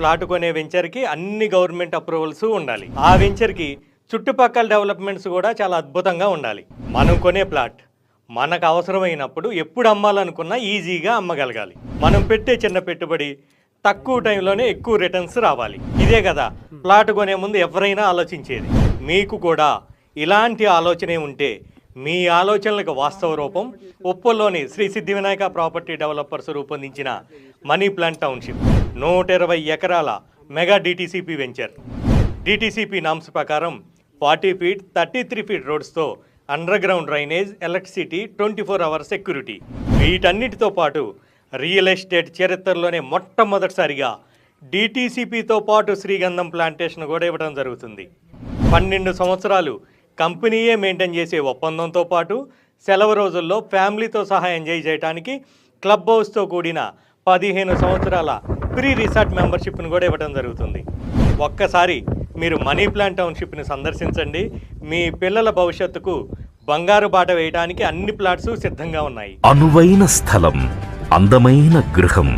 Plot కొనే వెంచర్కి అన్ని government approvals ఉండాలి. ఆ వెంచర్కి చుట్టుపక్కల డెవలప్మెంట్స్ కూడా చాలా అద్భుతంగా ఉండాలి. మనం కొనే ప్లాట్ మనకు అవసరమైనప్పుడు ఎప్పుడు అమ్మాలనుకున్నా ఈజీగా అమ్మగలగాలి. మనం పెట్టే చిన్న పెట్టుబడి తక్కువ టైంలోనే ఎక్కువ రిటర్న్స్ రావాలి. ఇదే కదా ప్లాట్ కొనే ముందు ఎవరైనా ఆలోచించేది. మీకు కూడా ఇలాంటి ఆలోచనే ఉంటే మీ ఆలోచనలకు వాస్తవ రూపం ఉప్పల్లోని శ్రీ సిద్ధి వినాయక ప్రాపర్టీ డెవలపర్స్ రూపొందించిన మనీ ప్లాంట్ టౌన్షిప్ 120 ఎకరాల mega DTCP venture. DTCP norms ప్రకారం 40 ఫీట్ 33 ఫీట్ రోడ్స్తో under ground drainage, electricity, 24 hours security. వీటన్నిటితో పాటు రియల్ ఎస్టేట్ చరిత్రలోనే మొట్టమొదటిసారిగా డిటిసిపితో పాటు శ్రీగంధం ప్లాంటేషన్ కూడా ఇవ్వడం జరుగుతుంది. 12 సంవత్సరాలు కంపెనీయే మెయింటైన్ చేసే ఒప్పందంతో పాటు సెలవు రోజుల్లో ఫ్యామిలీతో సహా ఎంజాయ్ చేయడానికి క్లబ్ హౌస్తో కూడిన 15 సంవత్సరాల ప్రీ రిసార్ట్ మెంబర్షిప్ను కూడా ఇవ్వడం జరుగుతుంది. ఒక్కసారి మీరు మనీ ప్లాంట్ టౌన్షిప్ని సందర్శించండి. మీ పిల్లల భవిష్యత్తుకు బంగారు బాట వేయడానికి అన్ని ప్లాట్స్ సిద్ధంగా ఉన్నాయి. అనువైన స్థలం, అందమైన గృహం.